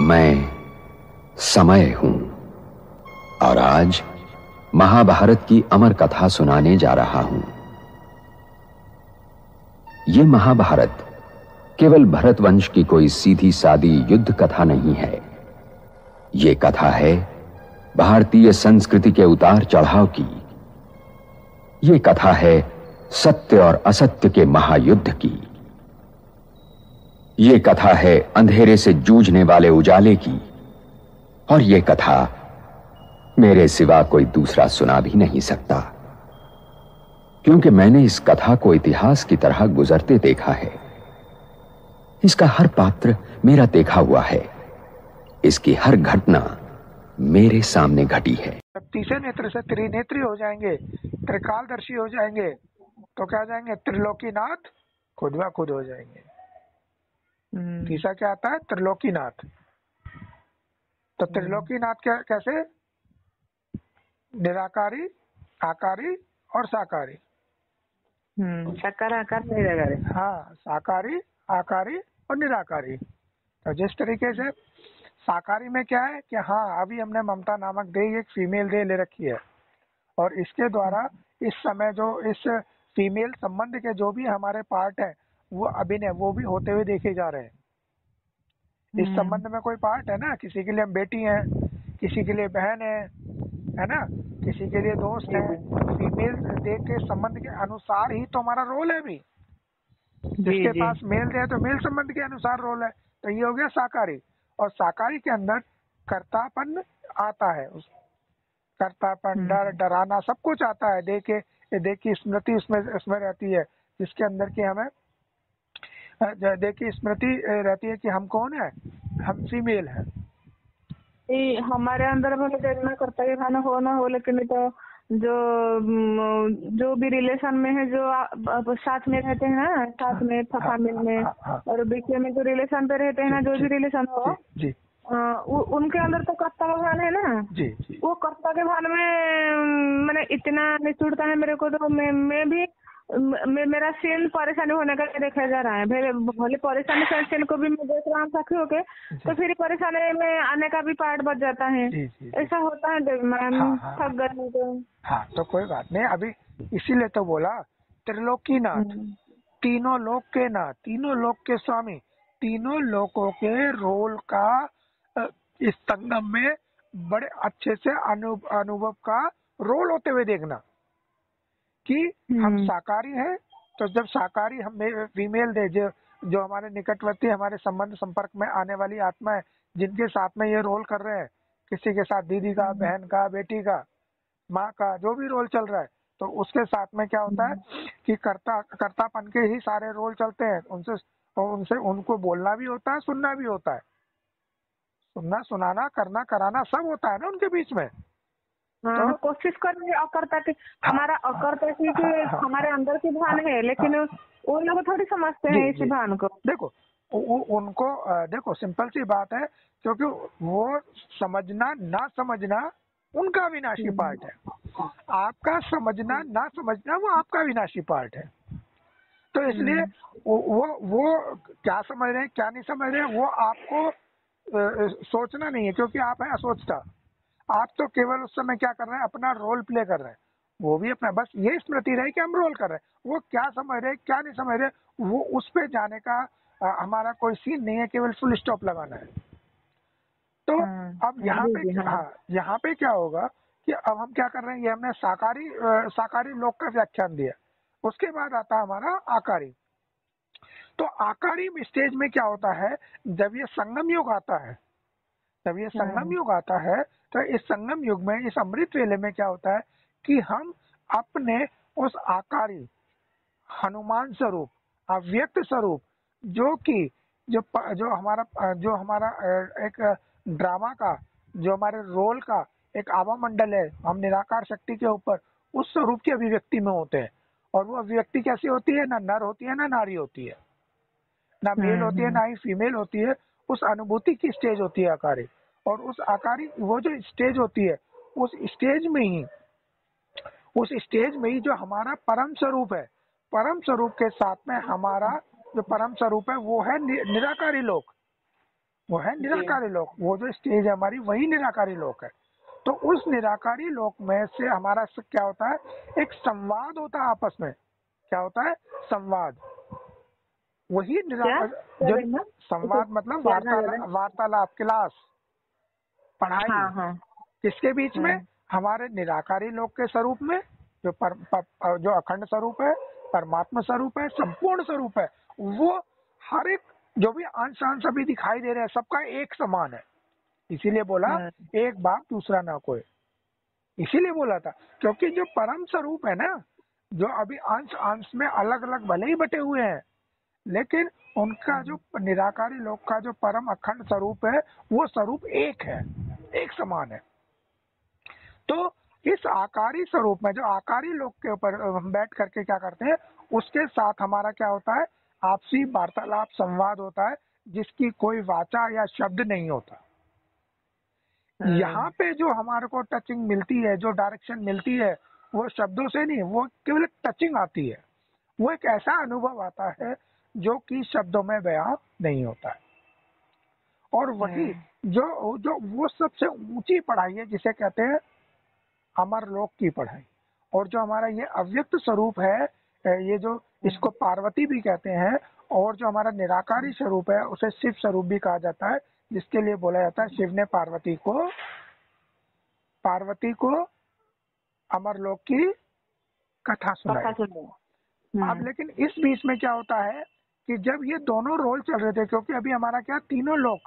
मैं समय हूं और आज महाभारत की अमर कथा सुनाने जा रहा हूं। यह महाभारत केवल भरतवंश की कोई सीधी सादी युद्ध कथा नहीं है। यह कथा है भारतीय संस्कृति के उतार चढ़ाव की। यह कथा है सत्य और असत्य के महायुद्ध की। यह कथा है अंधेरे से जूझने वाले उजाले की। और यह कथा मेरे सिवा कोई दूसरा सुना भी नहीं सकता, क्योंकि मैंने इस कथा को इतिहास की तरह गुजरते देखा है। इसका हर पात्र मेरा देखा हुआ है। इसकी हर घटना मेरे सामने घटी है। जब तीसरे नेत्र से त्रिनेत्री हो जाएंगे, त्रिकालदर्शी हो जाएंगे, तो क्या जाएंगे? त्रिलोकीनाथ खुद ब खुद हो जाएंगे। तीसरा क्या आता है? त्रिलोकीनाथ। तो त्रिलोकीनाथ क्या कैसे? निराकारी, आकारी और साकारी। साकार आकार निराकारी। हाँ, साकारी, आकारी और निराकारी। तो जिस तरीके से साकारी में क्या है कि हाँ, अभी हमने ममता नामक देह, एक फीमेल देह ले रखी है, और इसके द्वारा इस समय जो इस फीमेल संबंध के जो भी हमारे पार्ट है, वो अभिनय वो भी होते हुए देखे जा रहे हैं। इस संबंध में कोई पार्ट है ना, किसी के लिए हम बेटी हैं, किसी के लिए बहन है ना, किसी के लिए दोस्त है। फीमेल देह के संबंध के अनुसार ही तो हमारा रोल है भी। जिसके पास मेल देह है तो मेल संबंध के अनुसार रोल है। तो ये हो गया साकारी। और साकारी के अंदर कर्तापन आता है। कर्तापन, डर, डराना सब कुछ आता है। देह की स्मृति उसमें रहती है, जिसके अंदर की हमें देह की स्मृति रहती है कि हम कौन है, हम फीमेल है। हमारे अंदर में देखना करता है खाना हो ना हो, लेकिन तो जो भी रिलेशन में है, जो साथ में रहते हैं ना, साथ में फैमिली में, और बीच में जो रिलेशन पे रहते हैं ना, जो भी रिलेशन हो जी, उनके अंदर तो कर्ता भान है ना। जी। वो कर्ता के भान में मैंने इतना निचुड़ता है मेरे को, तो मैं भी मेरा सीन परेशानी होने का देखा जा रहा है। भले परेशानी सीन को भी मैं देख रहा हूँ साथी होके, तो फिर परेशानी में आने का भी पार्ट बच जाता है। ऐसा होता है मैम, थक गए तो। हाँ, तो कोई बात नहीं। अभी इसीलिए तो बोला त्रिलोकीनाथ, तीनों लोक के नाथ, तीनों लोक के स्वामी, तीनों लोकों के रोल का इस संगम में बड़े अच्छे से अनुभव का रोल होते हुए देखना कि हम साकारी हैं। तो जब साकारी हम फीमेल दे, जो हमारे निकटवर्ती, हमारे संबंध संपर्क में आने वाली आत्मा है, जिनके साथ में ये रोल कर रहे हैं, किसी के साथ दीदी का, बहन का, बेटी का, माँ का, जो भी रोल चल रहा है, तो उसके साथ में क्या होता है कि कर्तापन के ही सारे रोल चलते हैं। उनसे उनको बोलना भी होता है, सुनना भी होता है। सुनना, सुनाना, करना, कराना सब होता है ना उनके बीच में। तो कोशिश करेंगे अकर्ता की, हमारा अकर्ता की हमारे अंदर की भान है, लेकिन वो लोग थोड़ी समझते हैं इस भान को। देखो उनको देखो, सिंपल सी बात है, क्योंकि वो समझना ना समझना उनका विनाशी पार्ट है। आपका समझना ना समझना वो आपका विनाशी पार्ट है। तो इसलिए वो क्या समझ रहे हैं, क्या नहीं समझ रहे हैं, वो आपको सोचना नहीं है, क्योंकि आप है असोचता। आप तो केवल उस समय क्या कर रहे हैं, अपना रोल प्ले कर रहे हैं। वो भी अपना, बस ये स्मृति रहे कि हम रोल कर रहे हैं। वो क्या समझ रहे, क्या नहीं समझ रहे, वो उस पे जाने का हमारा कोई सीन नहीं है, केवल फुल स्टॉप लगाना है। तो अब यहाँ पे क्या होगा कि अब हम क्या कर रहे हैं, ये हमने साकारी लोक का व्याख्यान दिया। उसके बाद आता है हमारा आकारी। तो आकारी स्टेज में क्या होता है, जब ये संगम युग आता है, तो इस संगम युग में, इस अमृत वेले में क्या होता है कि हम अपने उस आकारी हनुमान स्वरूप, अव्यक्त स्वरूप, जो हमारा एक ड्रामा का, जो हमारे रोल का एक आभा मंडल है, हम निराकार शक्ति के ऊपर उस स्वरूप की अभिव्यक्ति में होते हैं। और वो अभिव्यक्ति कैसी होती है? ना नर होती है, ना नारी होती है, ना मेल होती है, ना ही फीमेल होती है। उस अनुभूति की स्टेज होती है आकारी। और उस आकारी वो जो स्टेज होती है, उस स्टेज में ही जो हमारा परम स्वरूप है, परम स्वरूप के साथ में हमारा जो परम स्वरूप है वो है निराकारी लोक। वो है निराकारी लोक। वो जो स्टेज है हमारी वही निराकारी लोक है। तो उस निराकारी लोक में से हमारा क्या होता है, एक संवाद होता है आपस में। क्या होता है? संवाद। वही जो संवाद मतलब वार्तालाप, क्लास, पढ़ाई। हाँ। किसके बीच में? हमारे निराकारी लोक के स्वरूप में, जो अखंड स्वरूप है, परमात्मा स्वरूप है, संपूर्ण स्वरूप है। वो हर एक जो भी अंश अंश अभी दिखाई दे रहे हैं सबका एक समान है। इसीलिए बोला एक बाप दूसरा ना कोई। इसीलिए बोला था क्योंकि जो परम स्वरूप है ना, जो अभी अंश अंश में अलग अलग भले ही बटे हुए हैं, लेकिन उनका जो निराकारी लोक का जो परम अखंड स्वरूप है वो स्वरूप एक है, एक समान है। तो इस आकारी स्वरूप में, जो आकारी लोक के ऊपर हम बैठ करके क्या करते हैं, उसके साथ हमारा क्या होता है, आपसी वार्तालाप, संवाद होता है, जिसकी कोई वाचा या शब्द नहीं होता। यहाँ पे जो हमारे को टचिंग मिलती है, जो डायरेक्शन मिलती है, वो शब्दों से नहीं, वो केवल टचिंग आती है। वो एक ऐसा अनुभव आता है जो कि शब्दों में बयां नहीं होता है। और वही जो जो वो सबसे ऊंची पढ़ाई है जिसे कहते हैं अमर लोक की पढ़ाई। और जो हमारा ये अव्यक्त स्वरूप है, ये जो इसको पार्वती भी कहते हैं, और जो हमारा निराकारी स्वरूप है उसे शिव स्वरूप भी कहा जाता है, जिसके लिए बोला जाता है शिव ने पार्वती को अमर लोक की कथा सुनाई। अब लेकिन इस बीच में क्या होता है कि जब ये दोनों रोल चल रहे थे, क्योंकि अभी हमारा क्या, तीनों लोग,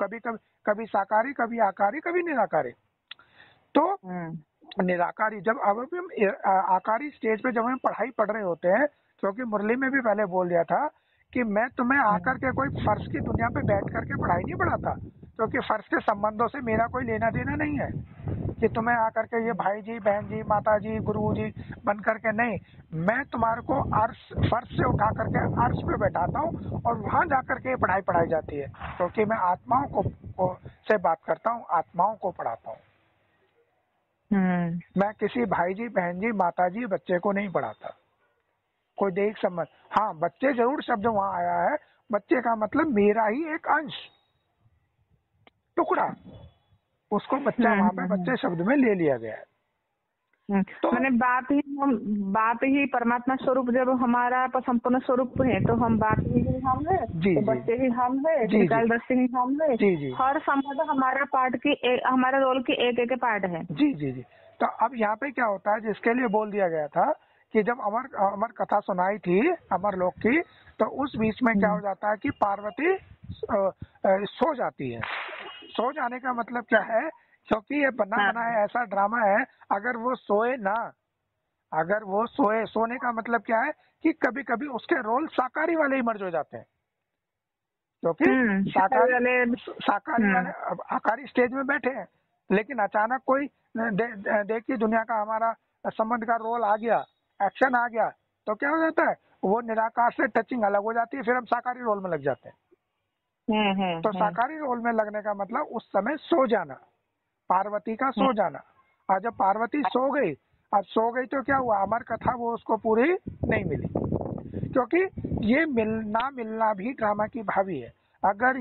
कभी साकारी, कभी आकारी, कभी निराकारी। तो निराकारी जब अब भी हम आकारी स्टेज पे जब हम पढ़ाई पढ़ रहे होते हैं, क्योंकि मुरली में भी पहले बोल दिया था कि मैं तुम्हें आकर के कोई फर्श की दुनिया पे बैठ करके पढ़ाई नहीं पढ़ाता, क्योंकि फर्श के संबंधों से मेरा कोई लेना देना नहीं है कि तुम्हें आकर के ये भाई जी, बहन जी, माता जी, गुरु जी बन करके, नहीं, मैं तुम्हारे को फर्श से उठा करके अर्श पे बैठाता हूँ और वहां जाकर के पढ़ाई पढ़ाई जाती है, क्योंकि मैं आत्माओं को से बात करता हूँ, आत्माओं को पढ़ाता हूँ। मैं किसी भाई जी, बहन जी, माता जी, बच्चे को नहीं पढ़ाता, कोई देख समझ। हाँ, बच्चे जरूर शब्द वहां आया है, बच्चे का मतलब मेरा ही एक अंश, टुकड़ा, उसको बच्चा वहां पे बच्चे शब्द में ले लिया गया है। तो मैंने बाप ही परमात्मा स्वरूप जब हमारा संपूर्ण स्वरूप है, तो हम बाप ही हम है, तो बच्चे ही हम है, त्रिकालदर्शी ही हम है। हर संबंध हमारा पार्ट की हमारे रोल की एक एक पार्ट है। जी जी जी। तो अब यहाँ पे क्या होता है, जिसके लिए बोल दिया गया था कि जब अमर कथा सुनाई थी अमर लोक की, तो उस बीच में क्या हो जाता है कि पार्वती सो जाती है। सो जाने का मतलब क्या है, क्योंकि ये बना बनाया ऐसा ड्रामा है, अगर वो सोए ना, अगर वो सोने का मतलब क्या है कि कभी कभी उसके रोल साकारी वाले ही मर्ज हो जाते हैं, क्योंकि साकारी वाले आकारी स्टेज में बैठे हैं, लेकिन अचानक कोई देखिए दुनिया का हमारा संबंध का रोल आ गया, एक्शन आ गया, तो क्या हो जाता है, वो निराकार से टचिंग अलग हो जाती है, फिर हम साकारी रोल में लग जाते हैं। तो साकारी रोल में लगने का मतलब उस समय सो जाना, पार्वती का सो जाना। और जब पार्वती सो गई, अब सो गई तो क्या हुआ, अमर कथा वो उसको पूरी नहीं मिली, क्योंकि ये मिलना भी ड्रामा की भावी है। अगर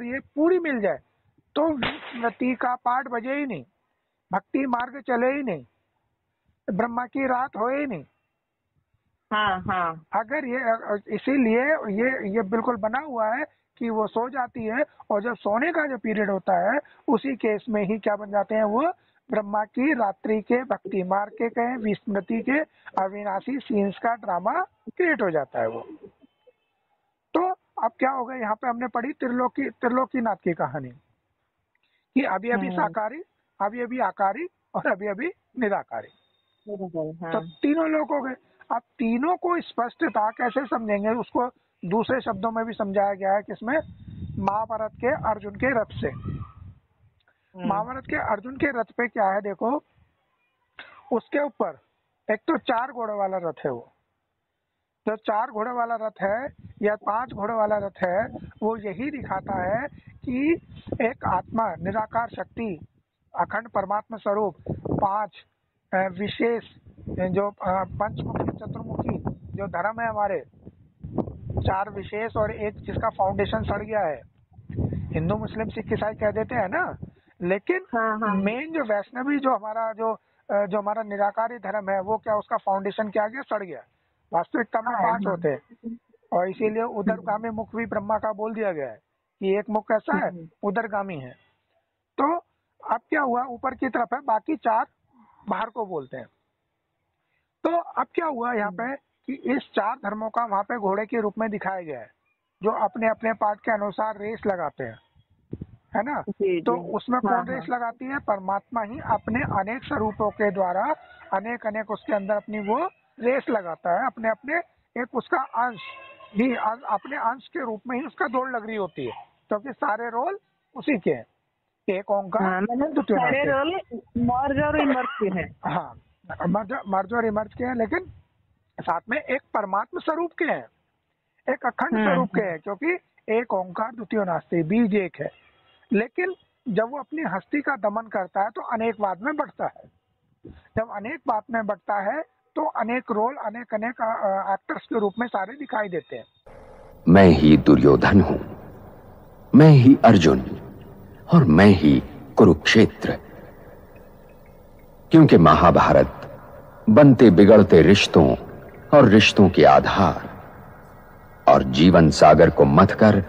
ये पूरी मिल जाए तो स्मृति का पाठ बजे ही नहीं, भक्ति मार्ग चले ही नहीं, ब्रह्मा की रात हो ही नहीं। अगर ये, इसीलिए ये बिल्कुल बना हुआ है कि वो सो जाती है, और जब सोने का जो पीरियड होता है उसी केस में ही क्या बन जाते हैं, वो ब्रह्मा की रात्रि के, भक्ति मार्ग के कहें, विस्मृति के, अविनाशी सीन्स का ड्रामा क्रिएट हो जाता है वो। तो अब क्या होगा, यहाँ पे हमने पढ़ी त्रिलोकीनाथ की कहानी कि अभी अभी साकारी, अभी अभी आकारी और अभी अभी निराकारी। तो तीनों लोग हो गए। अब तीनों को स्पष्टता कैसे समझेंगे, उसको दूसरे शब्दों में भी समझाया गया है, किसमें, महाभारत के अर्जुन के रथ से। महाभारत के अर्जुन के रथ पे क्या है, देखो, उसके ऊपर एक तो 4 घोड़े वाला रथ है। वो जो 4 घोड़े वाला रथ है या 5 घोड़े वाला रथ है, वो यही दिखाता है कि एक आत्मा, निराकार शक्ति, अखंड परमात्मा स्वरूप, 5 विशेष जो पंचमुखी, चतुर्मुखी जो धर्म है हमारे, 4 विशेष और एक जिसका फाउंडेशन सड़ गया है, हिंदू मुस्लिम सिख ईसाई कह देते हैं ना, लेकिन मेन जो वैष्णवी जो हमारा जो हमारा निराकारी धर्म है वो क्या, उसका फाउंडेशन क्या गया, सड़ गया। वास्तविकता में 5 होते हैं और इसीलिए उदरगामी मुख भी ब्रह्मा का बोल दिया गया है कि एक मुख ऐसा है उदरगामी है। तो अब क्या हुआ, ऊपर की तरफ है, बाकी 4 बाहर को बोलते हैं। तो अब क्या हुआ यहाँ पे कि इस 4 धर्मों का वहाँ पे घोड़े के रूप में दिखाया गया है, जो अपने अपने पार्ट के अनुसार रेस लगाते हैं, है ना। तो उसमें कौन रेस लगाती है, परमात्मा ही अपने अनेक स्वरूपों के द्वारा अनेक अनेक उसके अंदर अपनी वो रेस लगाता है, अपने अपने एक उसका अंश ही, अपने अंश के रूप में ही उसका दौड़ लग रही होती है, क्योंकि सारे रोल उसी के हैं। एक ओंकार सारे रोल मर्ज और इमर्ज के हैं। हाँ, मर्ज और इमर्ज के हैं, लेकिन साथ में एक परमात्मा स्वरूप के हैं, एक अखंड स्वरूप के हैं, क्योंकि एक ओंकार द्वितीय नास्ति, बीज एक है। लेकिन जब वो अपनी हस्ती का दमन करता है तो अनेकवाद में बढ़ता है। जब अनेकवाद में बढ़ता है तो अनेक रोल, अनेक अनेक एक्टर्स के रूप में सारे दिखाई देते हैं। मैं ही दुर्योधन हूं, मैं ही अर्जुन और मैं ही कुरुक्षेत्र। क्योंकि महाभारत बनते बिगड़ते रिश्तों और रिश्तों के आधार और जीवन सागर को मथकर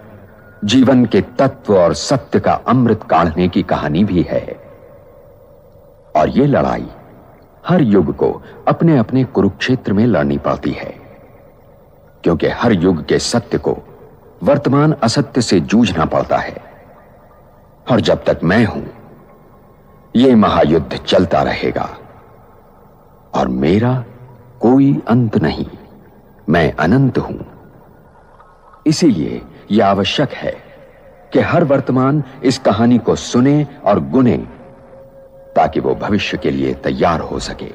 जीवन के तत्व और सत्य का अमृत काढ़ने की कहानी भी है। और ये लड़ाई हर युग को अपने अपने कुरुक्षेत्र में लड़नी पड़ती है, क्योंकि हर युग के सत्य को वर्तमान असत्य से जूझना पड़ता है। और जब तक मैं हूं, ये महायुद्ध चलता रहेगा और मेरा कोई अंत नहीं, मैं अनंत हूं। इसीलिए यह आवश्यक है कि हर वर्तमान इस कहानी को सुने और गुने, ताकि वो भविष्य के लिए तैयार हो सके।